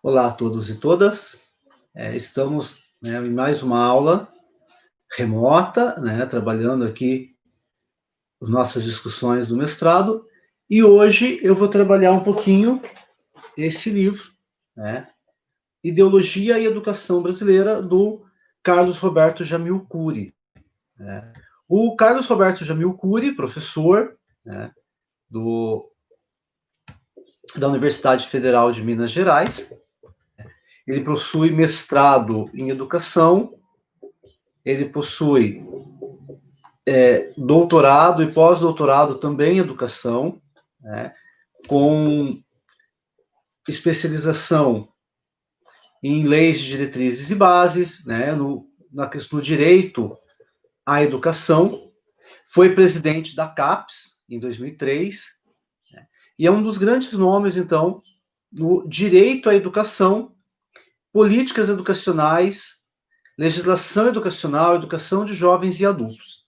Olá a todos e todas. Estamos, em mais uma aula remota, trabalhando aqui as nossas discussões do mestrado. E hoje eu vou trabalhar um pouquinho esse livro, né, Ideologia e Educação Brasileira, do Carlos Roberto Jamil Cury. Né. O Carlos Roberto Jamil Cury, professor, né, da Universidade Federal de Minas Gerais, ele possui mestrado em educação, ele possui doutorado e pós-doutorado também em educação, né, com especialização em leis de diretrizes e bases, né, no direito à educação. Foi presidente da CAPES em 2003, né, e é um dos grandes nomes, então, no direito à educação, políticas educacionais, legislação educacional, educação de jovens e adultos.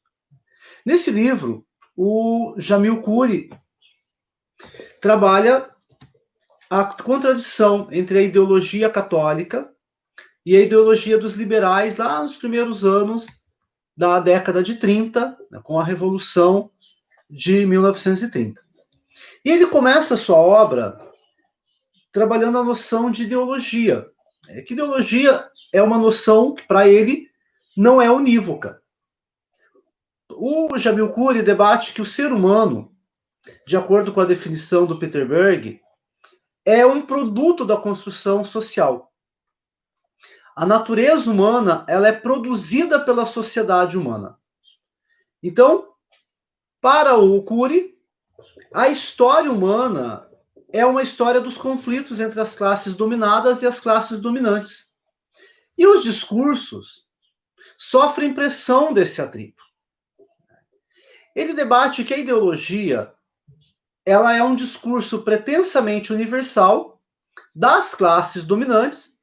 Nesse livro, o Jamil Cury trabalha a contradição entre a ideologia católica e a ideologia dos liberais lá nos primeiros anos da década de 30, né, com a Revolução de 1930. E ele começa a sua obra trabalhando a noção de ideologia. Que ideologia é uma noção que, para ele, não é unívoca. O Jamil Cury debate que o ser humano, de acordo com a definição do Peter Berg, é um produto da construção social. A natureza humana, ela é produzida pela sociedade humana. Então, para o Cury, a história humana é uma história dos conflitos entre as classes dominadas e as classes dominantes. E os discursos sofrem pressão desse atrito. Ele debate que a ideologia, ela é um discurso pretensamente universal das classes dominantes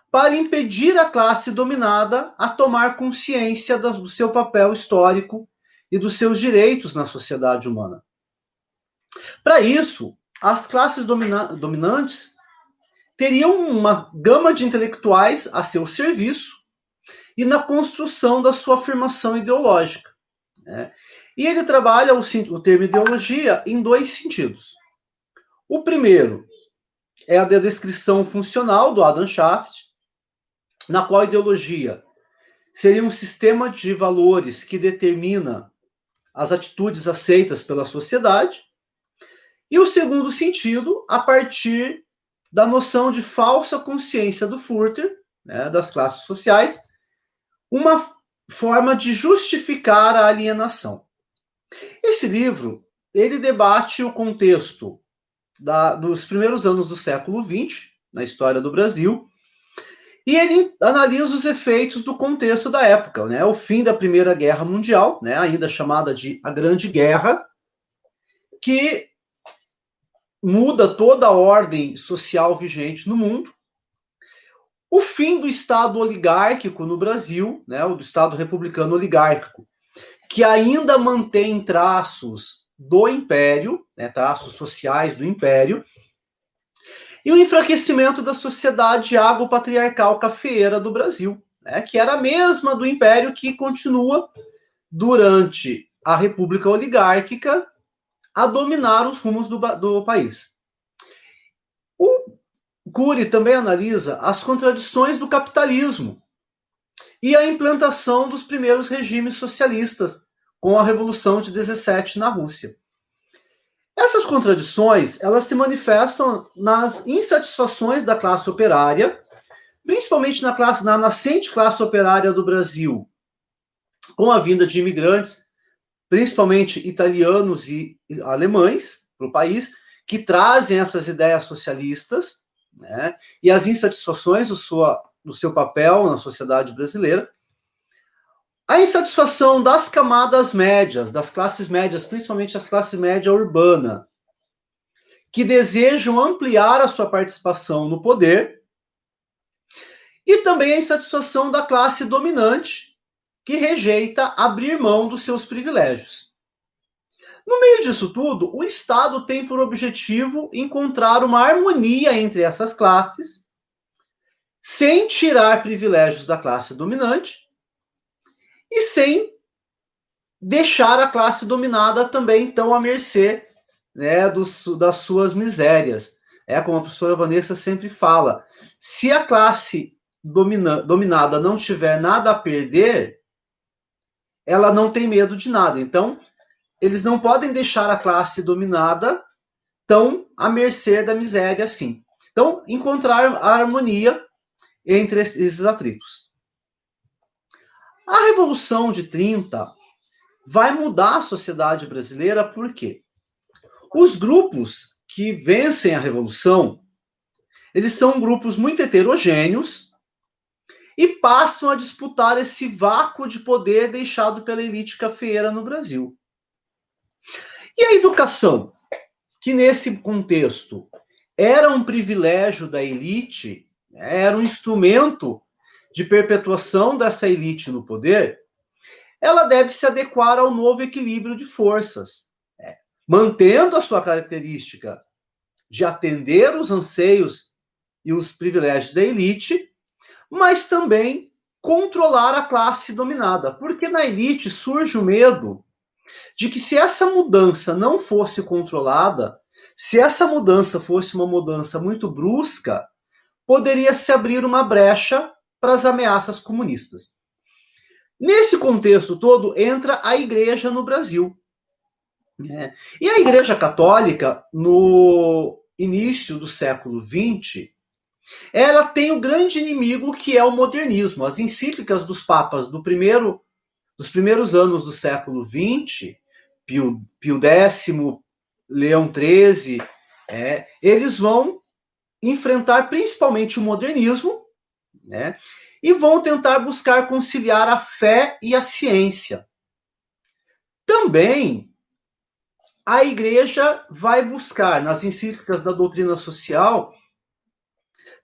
para impedir a classe dominada a tomar consciência do seu papel histórico e dos seus direitos na sociedade humana. Para isso, as classes dominantes teriam uma gama de intelectuais a seu serviço e na construção da sua afirmação ideológica. Né? E ele trabalha o termo ideologia em dois sentidos. O primeiro é a da descrição funcional do Adam Shaft, na qual a ideologia seria um sistema de valores que determina as atitudes aceitas pela sociedade. E o segundo sentido, a partir da noção de falsa consciência do Furter, né, das classes sociais, uma forma de justificar a alienação. Esse livro, ele debate o contexto dos primeiros anos do século XX, na história do Brasil, e ele analisa os efeitos do contexto da época, né? O fim da Primeira Guerra Mundial, né? Ainda chamada de a Grande Guerra, que muda toda a ordem social vigente no mundo. O fim do Estado oligárquico no Brasil, né? O do Estado republicano oligárquico, que ainda mantém traços do Império, né? Traços sociais do Império, e o enfraquecimento da sociedade agropatriarcal cafeeira do Brasil, né, que era a mesma do Império, que continua, durante a República Oligárquica, a dominar os rumos do país. O Cury também analisa as contradições do capitalismo e a implantação dos primeiros regimes socialistas com a Revolução de 17 na Rússia. Essas contradições, elas se manifestam nas insatisfações da classe operária, principalmente na nascente classe operária do Brasil, com a vinda de imigrantes, principalmente italianos e alemães, para o país, que trazem essas ideias socialistas, né, e as insatisfações do seu papel na sociedade brasileira. A insatisfação das camadas médias, das classes médias, principalmente as classes média urbana, que desejam ampliar a sua participação no poder, e também a insatisfação da classe dominante, que rejeita abrir mão dos seus privilégios. No meio disso tudo, o Estado tem por objetivo encontrar uma harmonia entre essas classes sem tirar privilégios da classe dominante e sem deixar a classe dominada também, então, à mercê, né, das suas misérias. Como a professora Vanessa sempre fala, se a classe dominada não tiver nada a perder, ela não tem medo de nada. Então, eles não podem deixar a classe dominada tão à mercê da miséria assim. Então, encontrar a harmonia entre esses atritos. A Revolução de 30 vai mudar a sociedade brasileira, por quê? Os grupos que vencem a Revolução, eles são grupos muito heterogêneos e passam a disputar esse vácuo de poder deixado pela elite cafeeira no Brasil. E a educação, que nesse contexto era um privilégio da elite, era um instrumento de perpetuação dessa elite no poder, ela deve se adequar ao novo equilíbrio de forças, mantendo a sua característica de atender os anseios e os privilégios da elite, mas também controlar a classe dominada, porque na elite surge o medo de que se essa mudança não fosse controlada, se essa mudança fosse uma mudança muito brusca, poderia se abrir uma brecha para as ameaças comunistas. Nesse contexto todo, entra a Igreja no Brasil. E a Igreja Católica, no início do século XX, ela tem o grande inimigo que é o modernismo. As encíclicas dos papas dos primeiros anos do século XX, Pio X, Leão XIII, eles vão enfrentar principalmente o modernismo, e vão tentar buscar conciliar a fé e a ciência. Também a Igreja vai buscar, nas encíclicas da doutrina social,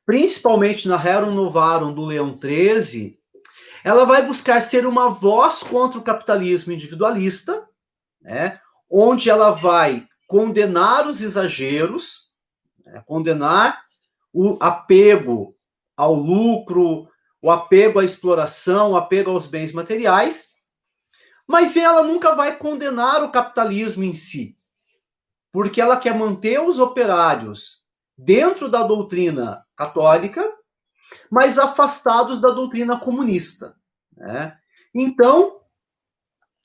principalmente na Rerum Novarum do Leão XIII, ela vai buscar ser uma voz contra o capitalismo individualista, onde ela vai condenar os exageros, condenar o apego ao lucro, o apego à exploração, o apego aos bens materiais, mas ela nunca vai condenar o capitalismo em si, porque ela quer manter os operários dentro da doutrina católica, mas afastados da doutrina comunista. Então,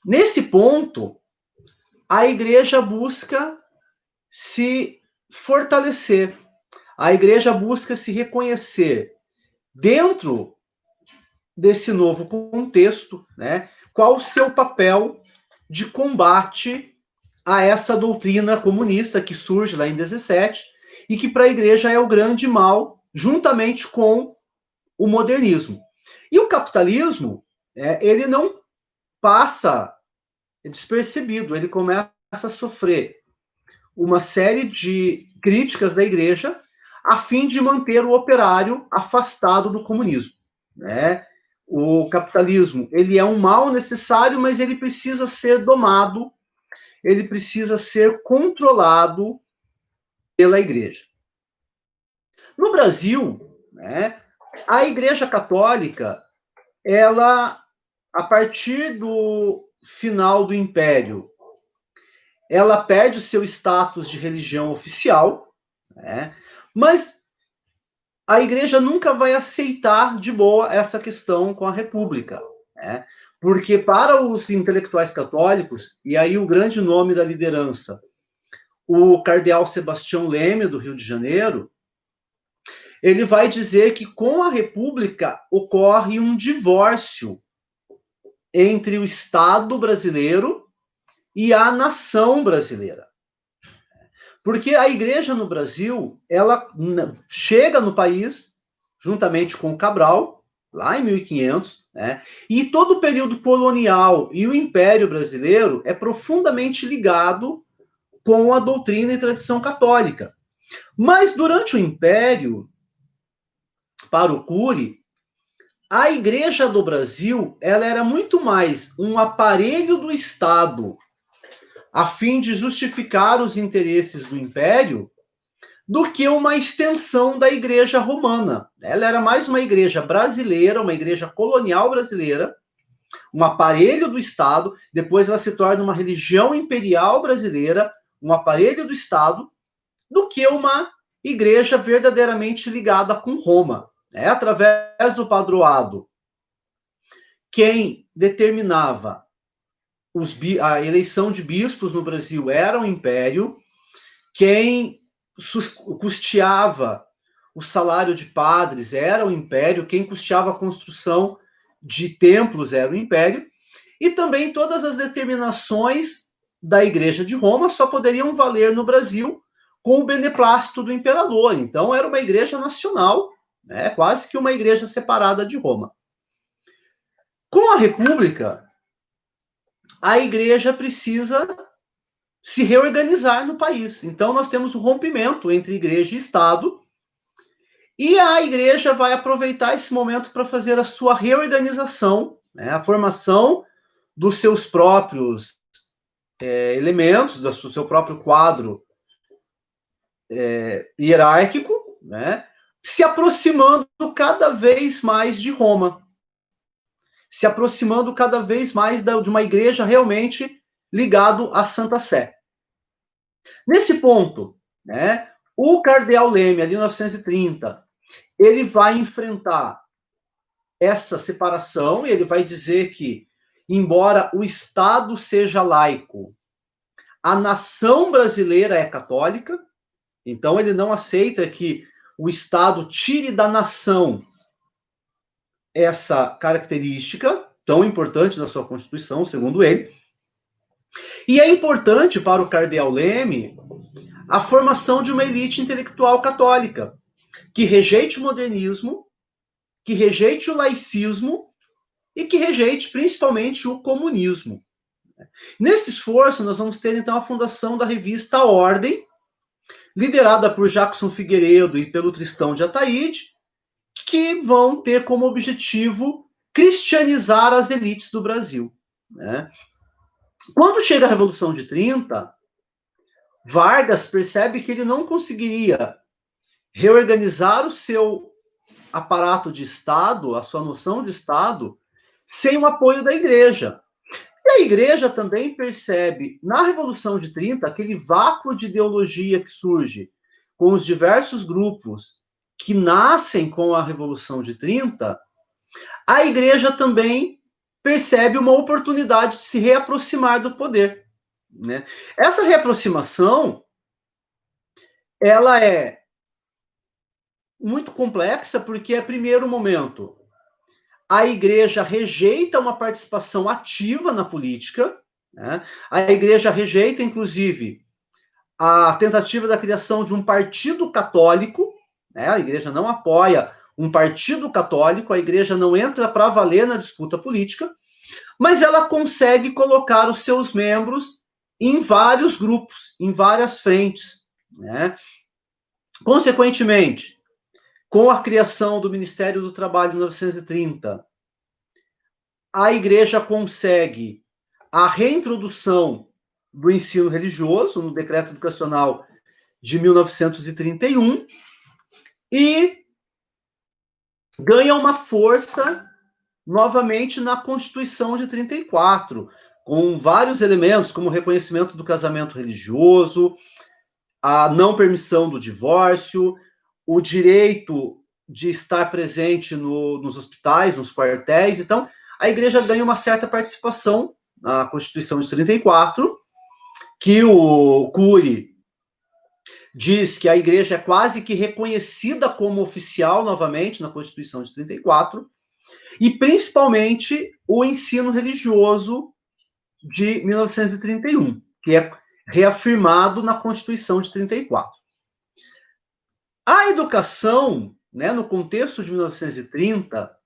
nesse ponto, a Igreja busca se fortalecer, a Igreja busca se reconhecer dentro desse novo contexto, qual o seu papel de combate a essa doutrina comunista que surge lá em 17 e que para a Igreja é o grande mal, juntamente com o modernismo. E o capitalismo, ele não passa despercebido, ele começa a sofrer uma série de críticas da Igreja a fim de manter o operário afastado do comunismo. O capitalismo, ele é um mal necessário, mas ele precisa ser domado, ele precisa ser controlado pela Igreja. No Brasil, a Igreja Católica, ela, a partir do final do Império, ela perde o seu status de religião oficial, mas a Igreja nunca vai aceitar de boa essa questão com a República, porque para os intelectuais católicos, e aí o grande nome da liderança, o cardeal Sebastião Leme, do Rio de Janeiro, ele vai dizer que com a República ocorre um divórcio entre o Estado brasileiro e a nação brasileira. Porque a Igreja no Brasil, ela chega no país, juntamente com Cabral, lá em 1500, e todo o período colonial e o Império Brasileiro é profundamente ligado com a doutrina e tradição católica. Mas durante o Império, para o Cury, a Igreja do Brasil, ela era muito mais um aparelho do Estado a fim de justificar os interesses do Império do que uma extensão da igreja romana. Ela era mais uma igreja brasileira, uma igreja colonial brasileira, um aparelho do Estado, depois ela se torna uma religião imperial brasileira, um aparelho do Estado, do que uma igreja verdadeiramente ligada com Roma. Através do padroado, quem determinava a eleição de bispos no Brasil era o Império, quem custeava o salário de padres era o Império, quem custeava a construção de templos era o Império, e também todas as determinações da Igreja de Roma só poderiam valer no Brasil com o beneplácito do imperador. Então, era uma igreja nacional, quase que uma igreja separada de Roma. Com a República, a igreja precisa se reorganizar no país. Então, nós temos um rompimento entre igreja e Estado, e a igreja vai aproveitar esse momento para fazer a sua reorganização, a formação dos seus próprios elementos, do seu próprio quadro hierárquico, se aproximando cada vez mais de Roma, se aproximando cada vez mais de uma igreja realmente ligado à Santa Sé. Nesse ponto, o cardeal Leme, ali em 1930, ele vai enfrentar essa separação e ele vai dizer que, embora o Estado seja laico, a nação brasileira é católica, então ele não aceita que o Estado tire da nação essa característica tão importante da sua Constituição, segundo ele. E é importante para o cardeal Leme a formação de uma elite intelectual católica, que rejeite o modernismo, que rejeite o laicismo e que rejeite principalmente o comunismo. Nesse esforço, nós vamos ter então a fundação da revista Ordem, liderada por Jackson Figueiredo e pelo Tristão de Ataíde, que vão ter como objetivo cristianizar as elites do Brasil. Quando chega a Revolução de 30, Vargas percebe que ele não conseguiria reorganizar o seu aparato de Estado, a sua noção de Estado, sem o apoio da igreja. E a igreja também percebe, na Revolução de 30, aquele vácuo de ideologia que surge com os diversos grupos que nascem com a Revolução de 30, a igreja também percebe uma oportunidade de se reaproximar do poder. Essa reaproximação, ela é muito complexa, porque, primeiro momento, a igreja rejeita uma participação ativa na política, a igreja rejeita, inclusive, a tentativa da criação de um partido católico, a igreja não apoia um partido católico, a igreja não entra para valer na disputa política, mas ela consegue colocar os seus membros em vários grupos, em várias frentes. Consequentemente, com a criação do Ministério do Trabalho em 1930, a igreja consegue a reintrodução do ensino religioso no Decreto Educacional de 1931 e ganha uma força novamente na Constituição de 34, com vários elementos, como o reconhecimento do casamento religioso, a não permissão do divórcio, o direito de estar presente nos hospitais, nos quartéis. Então, a igreja ganha uma certa participação na Constituição de 34, que o Cury diz que a igreja é quase que reconhecida como oficial novamente na Constituição de 34, e principalmente o ensino religioso de 1931, que é reafirmado na Constituição de 34. A educação, no contexto de 1930,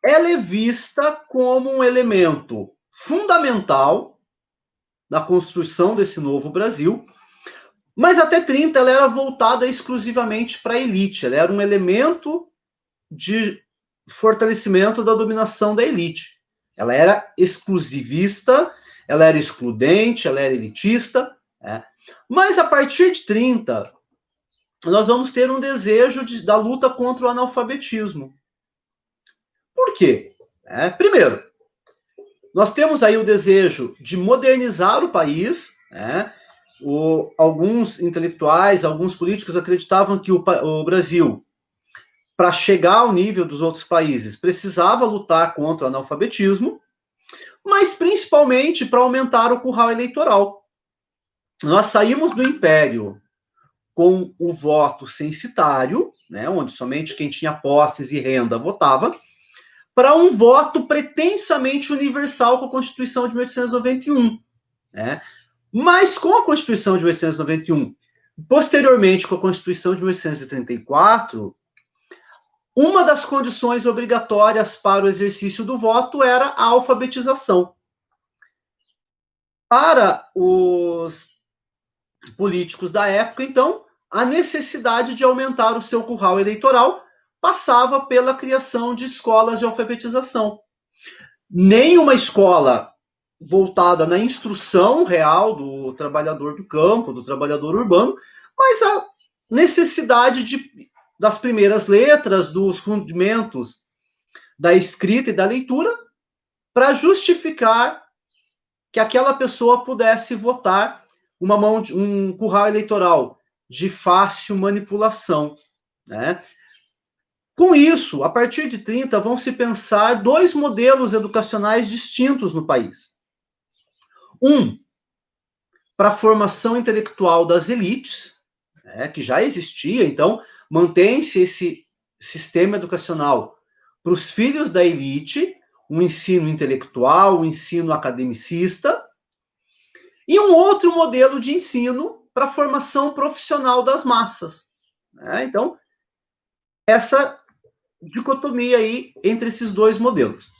ela é vista como um elemento fundamental na construção desse novo Brasil, mas até 30 ela era voltada exclusivamente para a elite, ela era um elemento de fortalecimento da dominação da elite. Ela era exclusivista, ela era excludente, ela era elitista, Mas a partir de 30, nós vamos ter um desejo da luta contra o analfabetismo. Por quê? Primeiro, nós temos aí o desejo de modernizar o país, alguns intelectuais, alguns políticos acreditavam que o Brasil, para chegar ao nível dos outros países, precisava lutar contra o analfabetismo, mas principalmente para aumentar o curral eleitoral. Nós saímos do Império com o voto censitário, onde somente quem tinha posses e renda votava, para um voto pretensamente universal com a Constituição de 1891. Mas com a Constituição de 1891, posteriormente com a Constituição de 1834, uma das condições obrigatórias para o exercício do voto era a alfabetização. Para os políticos da época, então, a necessidade de aumentar o seu curral eleitoral passava pela criação de escolas de alfabetização. Nem uma escola voltada na instrução real do trabalhador do campo, do trabalhador urbano, mas a necessidade das primeiras letras, dos rudimentos da escrita e da leitura, para justificar que aquela pessoa pudesse votar um curral eleitoral de fácil manipulação. Com isso, a partir de 30, vão se pensar dois modelos educacionais distintos no país. Um, para a formação intelectual das elites, que já existia, então, mantém-se esse sistema educacional para os filhos da elite, um ensino intelectual, um ensino academicista, e um outro modelo de ensino para a formação profissional das massas. Então, essa dicotomia aí entre esses dois modelos.